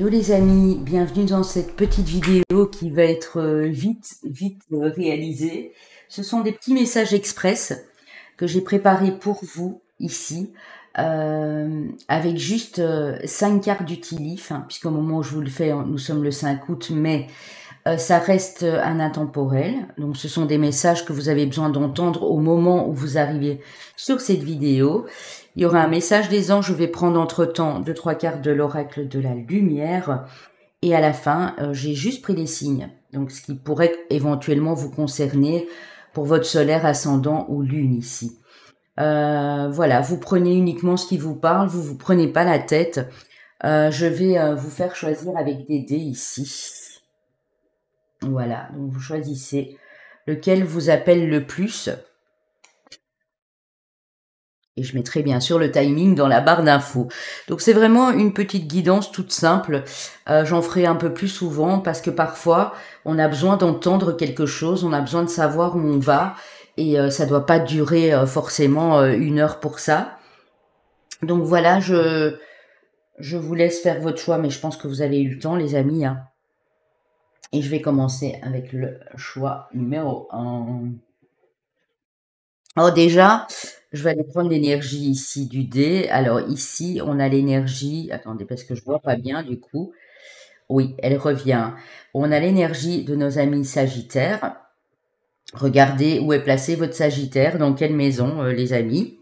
Hello les amis, bienvenue dans cette petite vidéo qui va être vite réalisée. Ce sont des petits messages express que j'ai préparés pour vous ici, avec juste 5 cartes d'utilif, hein, puisqu'au moment où je vous le fais, nous sommes le 5 août, mais ça reste un intemporel. Donc ce sont des messages que vous avez besoin d'entendre au moment où vous arrivez sur cette vidéo. Il y aura un message des anges, je vais prendre entre-temps 2-3 cartes de l'oracle de la lumière. Et à la fin, j'ai juste pris les signes. Donc ce qui pourrait éventuellement vous concerner pour votre solaire, ascendant ou lune ici. Voilà, vous prenez uniquement ce qui vous parle, vous prenez pas la tête. Je vais vous faire choisir avec des dés ici. Voilà, donc vous choisissez lequel vous appelle le plus. Et je mettrai bien sûr le timing dans la barre d'infos. Donc c'est vraiment une petite guidance toute simple. J'en ferai un peu plus souvent parce que parfois on a besoin d'entendre quelque chose, on a besoin de savoir où on va et ça doit pas durer forcément 1 heure pour ça. Donc voilà, je vous laisse faire votre choix, mais je pense que vous avez eu le temps les amis, hein. Et je vais commencer avec le choix numéro 1. Alors déjà, je vais aller prendre l'énergie ici du dé. Alors ici, on a l'énergie... Attendez, parce que je vois pas bien du coup. Oui, elle revient. On a l'énergie de nos amis Sagittaires. Regardez où est placé votre Sagittaire, dans quelle maison, les amis.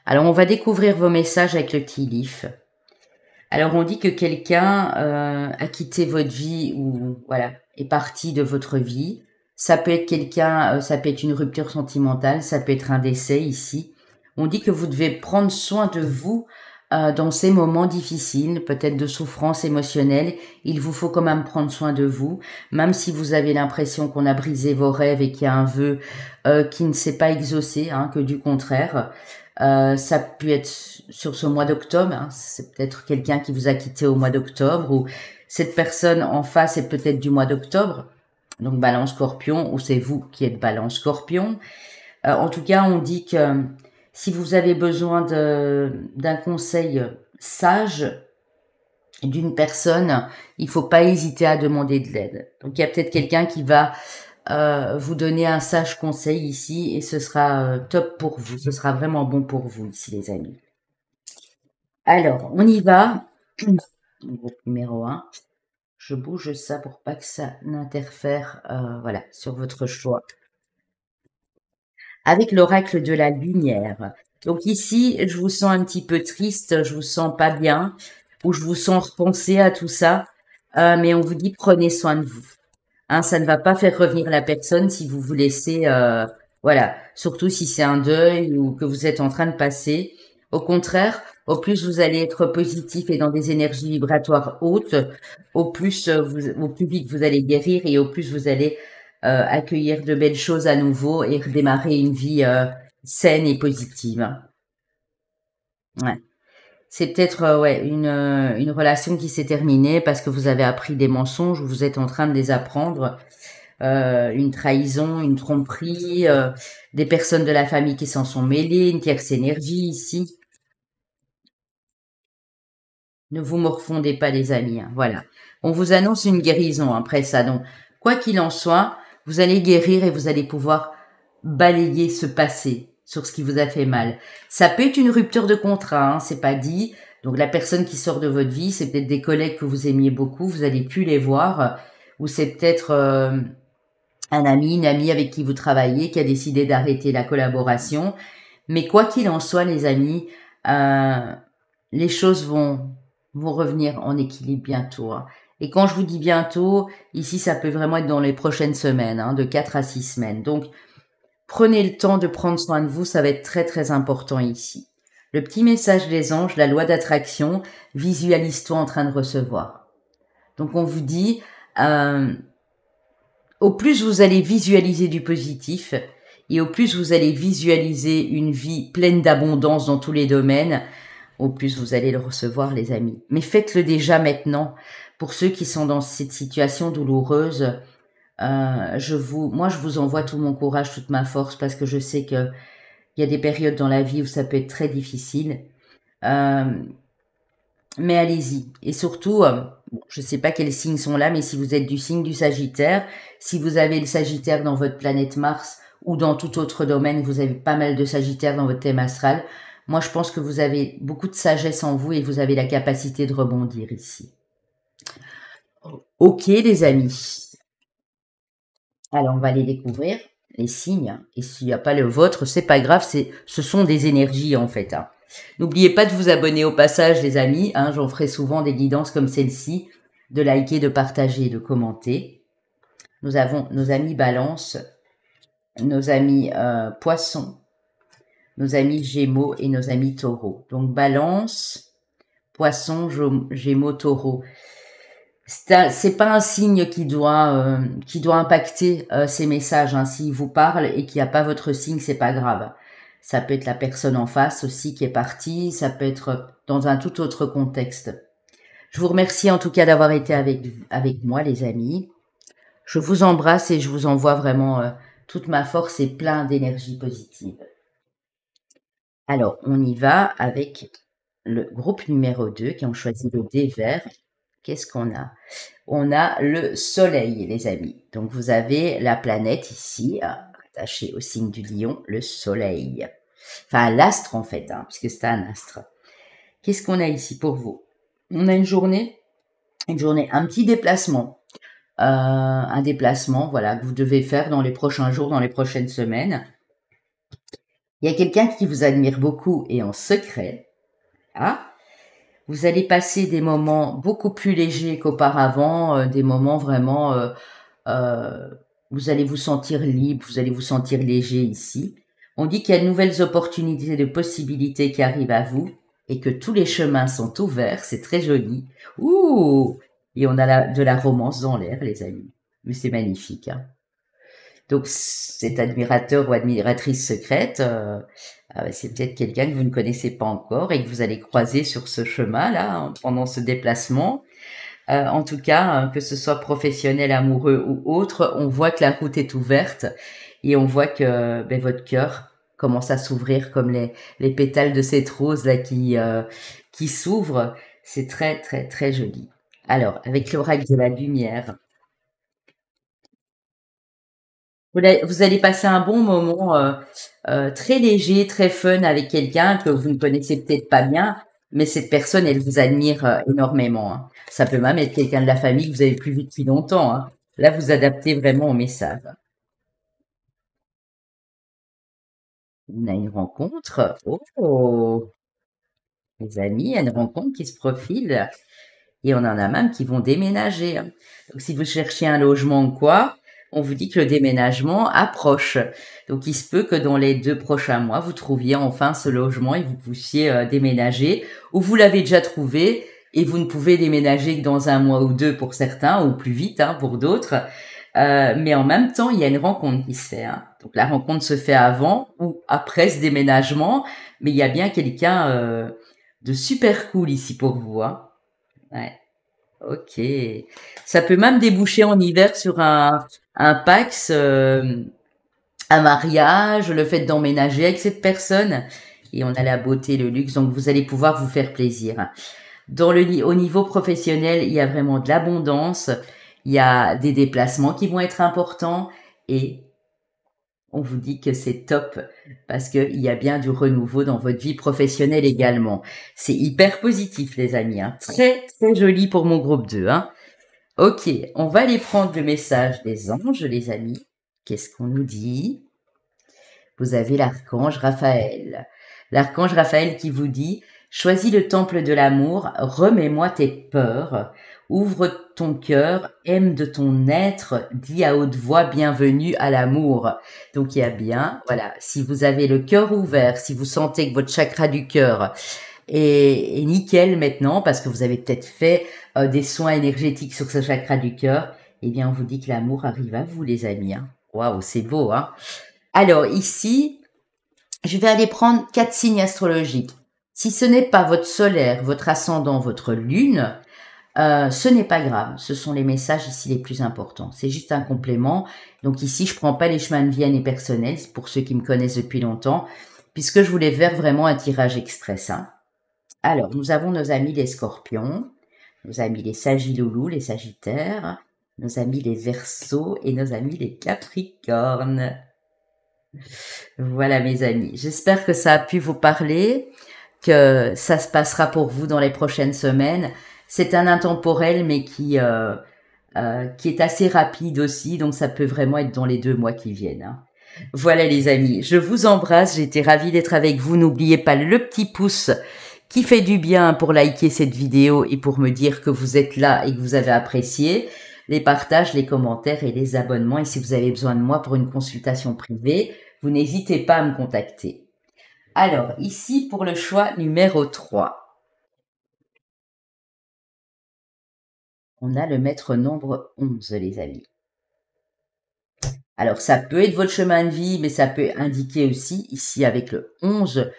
Alors, on va découvrir vos messages avec le Tilif. Alors, on dit que quelqu'un a quitté votre vie ou voilà est parti de votre vie. Ça peut être quelqu'un, ça peut être une rupture sentimentale, ça peut être un décès ici. On dit que vous devez prendre soin de vous dans ces moments difficiles, peut-être de souffrance émotionnelle. Il vous faut quand même prendre soin de vous, même si vous avez l'impression qu'on a brisé vos rêves et qu'il y a un vœu qui ne s'est pas exaucé, hein, que du contraire. Ça peut être sur ce mois d'octobre, hein, c'est peut-être quelqu'un qui vous a quitté au mois d'octobre ou cette personne en face est peut-être du mois d'octobre, donc Balance Scorpion, ou c'est vous qui êtes Balance Scorpion. En tout cas, on dit que si vous avez besoin d'un conseil sage d'une personne, il faut pas hésiter à demander de l'aide. Donc il y a peut-être quelqu'un qui va vous donner un sage conseil ici et ce sera top pour vous. Ce sera vraiment bon pour vous ici, les amis. Alors, on y va. Groupe numéro 1. Je bouge ça pour pas que ça n'interfère voilà, sur votre choix. Avec l'oracle de la lumière. Donc ici, je vous sens un petit peu triste, je vous sens pas bien, ou je vous sens repenser à tout ça, mais on vous dit prenez soin de vous. Hein, ça ne va pas faire revenir la personne si vous vous laissez, voilà, surtout si c'est un deuil ou que vous êtes en train de passer. Au contraire, au plus vous allez être positif et dans des énergies vibratoires hautes, au plus vite vous allez guérir et au plus vous allez accueillir de belles choses à nouveau et redémarrer une vie saine et positive. Ouais. C'est peut-être ouais, une relation qui s'est terminée parce que vous avez appris des mensonges ou vous êtes en train de les apprendre. Une trahison, une tromperie, des personnes de la famille qui s'en sont mêlées, une tierce énergie ici. Ne vous morfondez pas les amis, hein, voilà. On vous annonce une guérison après ça, donc quoi qu'il en soit, vous allez guérir et vous allez pouvoir balayer ce passé sur ce qui vous a fait mal. Ça peut être une rupture de contrat, hein, c'est pas dit. Donc la personne qui sort de votre vie, c'est peut-être des collègues que vous aimiez beaucoup, vous allez plus les voir, ou c'est peut-être un ami, une amie avec qui vous travaillez qui a décidé d'arrêter la collaboration. Mais quoi qu'il en soit, les amis, les choses vont revenir en équilibre bientôt, hein. Et quand je vous dis bientôt, ici, ça peut vraiment être dans les prochaines semaines, hein, de 4 à 6 semaines. Donc, prenez le temps de prendre soin de vous, ça va être très très important ici. Le petit message des anges, la loi d'attraction, visualise-toi en train de recevoir. Donc, on vous dit... au plus vous allez visualiser du positif et au plus vous allez visualiser une vie pleine d'abondance dans tous les domaines, au plus vous allez le recevoir, les amis. Mais faites-le déjà maintenant. Pour ceux qui sont dans cette situation douloureuse, moi, je vous envoie tout mon courage, toute ma force, parce que je sais que il y a des périodes dans la vie où ça peut être très difficile. mais allez-y. Et surtout, bon, je ne sais pas quels signes sont là, mais si vous êtes du signe du Sagittaire, si vous avez le Sagittaire dans votre planète Mars ou dans tout autre domaine, vous avez pas mal de Sagittaire dans votre thème astral, moi je pense que vous avez beaucoup de sagesse en vous et vous avez la capacité de rebondir ici. Ok les amis, alors on va les découvrir, les signes, et s'il n'y a pas le vôtre, c'est pas grave, ce sont des énergies en fait. Hein. N'oubliez pas de vous abonner au passage les amis, hein, j'en ferai souvent des guidances comme celle-ci, de liker, de partager, de commenter. Nous avons nos amis Balance, nos amis Poissons, nos amis Gémeaux et nos amis Taureaux. Donc Balance, Poissons, Gémeaux, Taureaux. C'est pas un signe qui doit impacter ces messages. Hein. S'il vous parle et qu'il n'y a pas votre signe, c'est pas grave. Ça peut être la personne en face aussi qui est partie. Ça peut être dans un tout autre contexte. Je vous remercie en tout cas d'avoir été avec moi, les amis. Je vous embrasse et je vous envoie vraiment toute ma force et plein d'énergie positive. Alors, on y va avec le groupe numéro 2 qui ont choisi le dé vert. Qu'est-ce qu'on a? On a le soleil, les amis. Donc, vous avez la planète ici, attachée au signe du lion, le soleil. Enfin, l'astre, en fait, hein, puisque c'est un astre. Qu'est-ce qu'on a ici pour vous? On a une journée, un petit déplacement. Un déplacement, voilà, que vous devez faire dans les prochains jours, dans les prochaines semaines. Il y a quelqu'un qui vous admire beaucoup et en secret. Ah, vous allez passer des moments beaucoup plus légers qu'auparavant, des moments vraiment, vous allez vous sentir libre, vous allez vous sentir léger ici. On dit qu'il y a de nouvelles opportunités, de possibilités qui arrivent à vous et que tous les chemins sont ouverts. C'est très joli. Ouh! Et on a de la romance dans l'air, les amis. Mais c'est magnifique. Hein. Donc, cet admirateur ou admiratrice secrète, c'est peut-être quelqu'un que vous ne connaissez pas encore et que vous allez croiser sur ce chemin-là hein, pendant ce déplacement. En tout cas, que ce soit professionnel, amoureux ou autre, on voit que la route est ouverte et on voit que votre cœur commence à s'ouvrir comme les pétales de cette rose là qui s'ouvrent. C'est très très très joli. Alors, avec l'oracle de la lumière, vous allez passer un bon moment très léger, très fun avec quelqu'un que vous ne connaissez peut-être pas bien, mais cette personne, elle vous admire énormément. Hein. Ça peut même être quelqu'un de la famille que vous avez plus vu depuis longtemps. Hein. Là, vous adaptez vraiment au message. On a une rencontre. Oh, les amis, il y a une rencontre qui se profile. Et on en a même qui vont déménager. Hein. Donc, si vous cherchez un logement ou quoi, on vous dit que le déménagement approche. Donc, il se peut que dans les 2 prochains mois, vous trouviez enfin ce logement et vous puissiez déménager. Ou vous l'avez déjà trouvé et vous ne pouvez déménager que dans 1 mois ou 2 pour certains, ou plus vite hein, pour d'autres. Mais en même temps, il y a une rencontre qui se fait. Hein. Donc, la rencontre se fait avant ou après ce déménagement. Mais il y a bien quelqu'un de super cool ici pour vous. Hein. Ouais. Ok. Ça peut même déboucher en hiver sur un Pax, un mariage, le fait d'emménager avec cette personne. Et on a la beauté, le luxe, donc vous allez pouvoir vous faire plaisir. Au niveau professionnel, il y a vraiment de l'abondance. Il y a des déplacements qui vont être importants et on vous dit que c'est top parce qu'il y a bien du renouveau dans votre vie professionnelle également. C'est hyper positif, les amis. Hein. Très, très joli pour mon groupe 2. Hein. Ok, on va aller prendre le message des anges, les amis. Qu'est-ce qu'on nous dit? Vous avez l'archange Raphaël. L'archange Raphaël qui vous dit « Choisis le temple de l'amour, remets-moi tes peurs, ouvre ton cœur, aime de ton être, dis à haute voix bienvenue à l'amour. » Donc il y a bien, voilà, si vous avez le cœur ouvert, si vous sentez que votre chakra du cœur est nickel maintenant, parce que vous avez peut-être fait des soins énergétiques sur ce chakra du cœur, eh bien on vous dit que l'amour arrive à vous les amis. Hein. Waouh, c'est beau, hein. Alors ici, je vais aller prendre 4 signes astrologiques. Si ce n'est pas votre solaire, votre ascendant, votre lune, ce n'est pas grave. Ce sont les messages ici les plus importants. C'est juste un complément. Donc ici, je prends pas les chemins de vie et personnels, pour ceux qui me connaissent depuis longtemps, puisque je voulais faire vraiment un tirage express. Hein. Alors, nous avons nos amis les scorpions, nos amis les sagiloulous, les sagittaires, nos amis les verseaux et nos amis les capricornes. Voilà mes amis, j'espère que ça a pu vous parler, que ça se passera pour vous dans les prochaines semaines. C'est un intemporel mais qui est assez rapide aussi, donc ça peut vraiment être dans les 2 mois qui viennent, hein. Voilà les amis, je vous embrasse, j'ai été ravie d'être avec vous. N'oubliez pas le petit pouce qui fait du bien pour liker cette vidéo et pour me dire que vous êtes là et que vous avez apprécié. Les partages, les commentaires et les abonnements. Et si vous avez besoin de moi pour une consultation privée, vous n'hésitez pas à me contacter. Alors, ici pour le choix numéro 3, on a le maître nombre 11, les amis. Alors, ça peut être votre chemin de vie, mais ça peut indiquer aussi, ici avec le 11,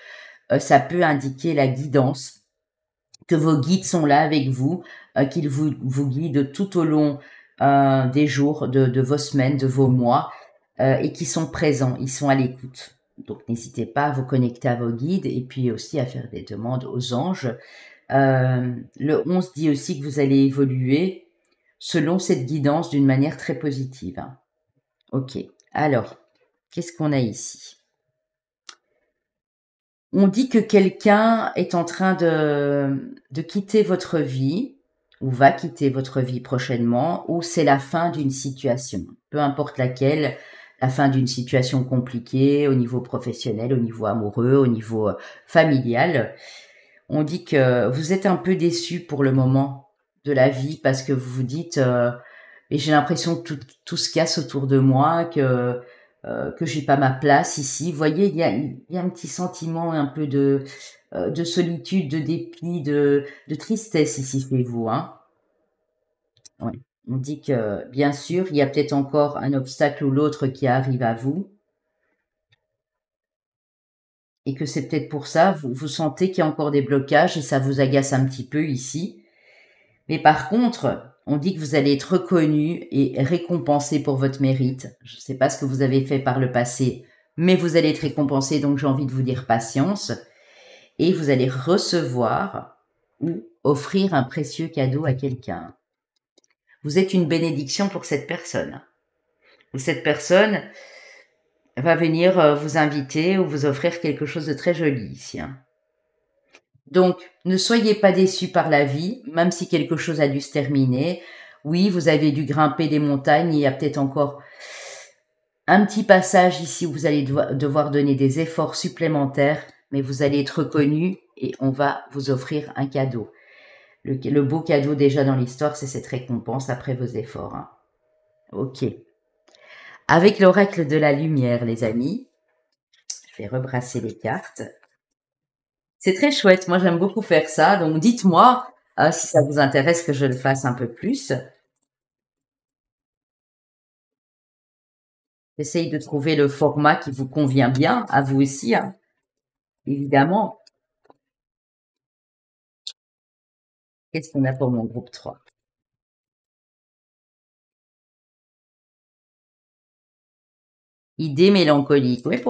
ça peut indiquer la guidance, que vos guides sont là avec vous, qu'ils vous guident tout au long des jours, de vos semaines, de vos mois, et qui sont présents, ils sont à l'écoute. Donc n'hésitez pas à vous connecter à vos guides et puis aussi à faire des demandes aux anges. Le 11 dit aussi que vous allez évoluer selon cette guidance d'une manière très positive, hein. Ok, alors, qu'est-ce qu'on a ici? On dit que quelqu'un est en train de quitter votre vie, ou va quitter votre vie prochainement, ou c'est la fin d'une situation, peu importe laquelle, la fin d'une situation compliquée au niveau professionnel, au niveau amoureux, au niveau familial. On dit que vous êtes un peu déçu pour le moment de la vie parce que vous vous dites et j'ai l'impression que tout se casse autour de moi, que j'ai pas ma place ici. Vous voyez, il y a un petit sentiment un peu de solitude, de dépit, de tristesse ici chez vous, hein. Ouais. On dit que, bien sûr, il y a peut-être encore un obstacle ou l'autre qui arrive à vous, et que c'est peut-être pour ça, vous sentez qu'il y a encore des blocages et ça vous agace un petit peu ici. Mais par contre, on dit que vous allez être reconnu et récompensé pour votre mérite. Je ne sais pas ce que vous avez fait par le passé, mais vous allez être récompensé, donc j'ai envie de vous dire patience. Et vous allez recevoir ou offrir un précieux cadeau à quelqu'un. Vous êtes une bénédiction pour cette personne. Ou cette personne va venir vous inviter ou vous offrir quelque chose de très joli ici, hein. Donc, ne soyez pas déçus par la vie, même si quelque chose a dû se terminer. Oui, vous avez dû grimper des montagnes, il y a peut-être encore un petit passage ici où vous allez devoir donner des efforts supplémentaires, mais vous allez être reconnu et on va vous offrir un cadeau. Le beau cadeau déjà dans l'histoire, c'est cette récompense après vos efforts, hein. Ok. Avec l'oracle de la lumière, les amis, je vais rebrasser les cartes. C'est très chouette. Moi, j'aime beaucoup faire ça. Donc, dites-moi si ça vous intéresse que je le fasse un peu plus. Essayez de trouver le format qui vous convient bien, à vous aussi, hein, évidemment. Qu'est-ce qu'on a pour mon groupe 3? Idée mélancolique. Oui,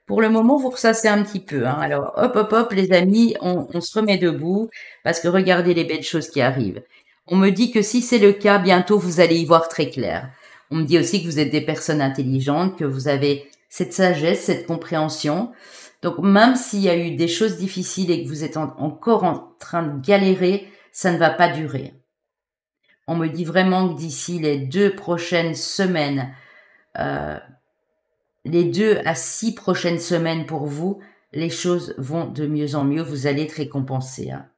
pour le moment, vous ressassez un petit peu, hein. Alors, hop, hop, hop, les amis, on se remet debout parce que regardez les belles choses qui arrivent. On me dit que si c'est le cas, bientôt vous allez y voir très clair. On me dit aussi que vous êtes des personnes intelligentes, que vous avez cette sagesse, cette compréhension. Donc, même s'il y a eu des choses difficiles et que vous êtes encore en train de galérer, ça ne va pas durer. On me dit vraiment que d'ici les 2 prochaines semaines, les 2 à 6 prochaines semaines pour vous, les choses vont de mieux en mieux, vous allez être récompensé, hein.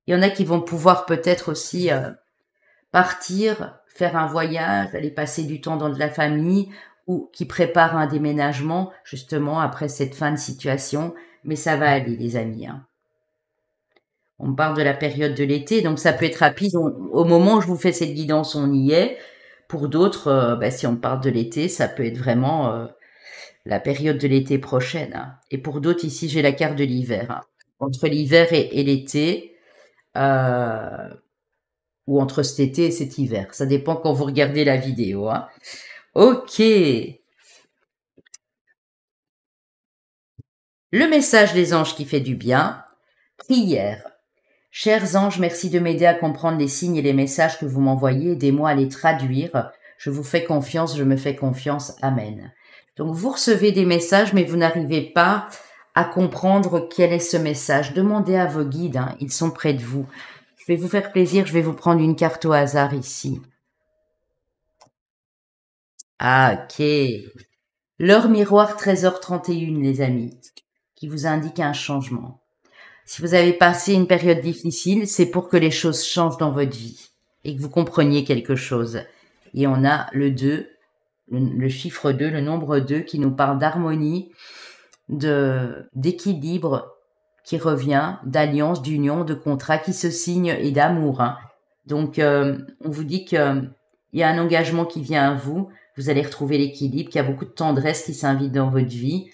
Il y en a qui vont pouvoir peut-être aussi partir, faire un voyage, aller passer du temps dans de la famille ou qui préparent un déménagement justement après cette fin de situation. Mais ça va aller, les amis, hein. On parle de la période de l'été, donc ça peut être rapide. Au moment où je vous fais cette guidance, on y est. Pour d'autres, si on parle de l'été, ça peut être vraiment la période de l'été prochaine, hein. Et pour d'autres, ici, j'ai la carte de l'hiver, hein. Entre l'hiver et l'été, euh, ou entre cet été et cet hiver. Ça dépend quand vous regardez la vidéo, hein. Ok. Le message des anges qui fait du bien. Prière. Chers anges, merci de m'aider à comprendre les signes et les messages que vous m'envoyez. Aidez-moi à les traduire. Je vous fais confiance, je me fais confiance. Amen. Donc vous recevez des messages, mais vous n'arrivez pas à comprendre quel est ce message. Demandez à vos guides, hein, ils sont près de vous. Je vais vous faire plaisir, je vais vous prendre une carte au hasard ici. Ah, ok. L'heure miroir 13h31, les amis, qui vous indique un changement. Si vous avez passé une période difficile, c'est pour que les choses changent dans votre vie et que vous compreniez quelque chose. Et on a le 2, le chiffre 2, le nombre 2 qui nous parle d'harmonie, d'équilibre qui revient, d'alliance, d'union, de contrat qui se signe et d'amour. Hein. Donc, on vous dit qu'il y a un engagement qui vient à vous, vous allez retrouver l'équilibre, qu'il y a beaucoup de tendresse qui s'invite dans votre vie,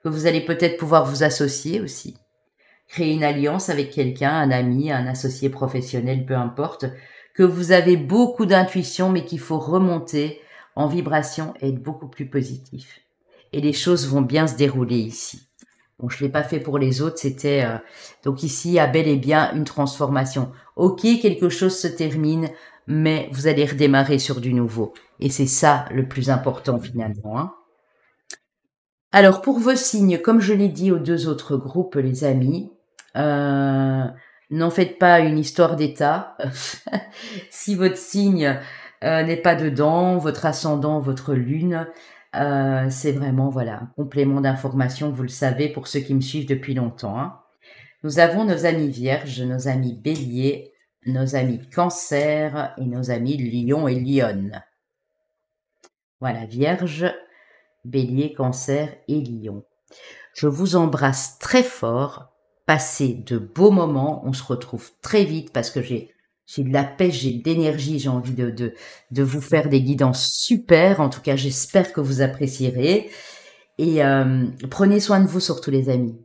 que vous allez peut-être pouvoir vous associer aussi. Créer une alliance avec quelqu'un, un ami, un associé professionnel, peu importe, que vous avez beaucoup d'intuition mais qu'il faut remonter en vibration et être beaucoup plus positif. Et les choses vont bien se dérouler ici. Bon, je l'ai pas fait pour les autres, c'était donc ici il y a bel et bien une transformation. Ok, quelque chose se termine, mais vous allez redémarrer sur du nouveau. Et c'est ça le plus important finalement. Hein. Alors pour vos signes, comme je l'ai dit aux deux autres groupes, les amis, n'en faites pas une histoire d'état. Si votre signe n'est pas dedans, votre ascendant, votre lune, c'est vraiment voilà un complément d'information, vous le savez pour ceux qui me suivent depuis longtemps. Hein. Nous avons nos amis vierges, nos amis béliers, nos amis cancer et nos amis lion et lionne. Voilà, vierge, bélier, cancer et lion. Je vous embrasse très fort. Passez de beaux moments. On se retrouve très vite parce que j'ai de la pêche, j'ai de l'énergie. J'ai envie de vous faire des guidances super. En tout cas, j'espère que vous apprécierez. Et prenez soin de vous surtout les amis.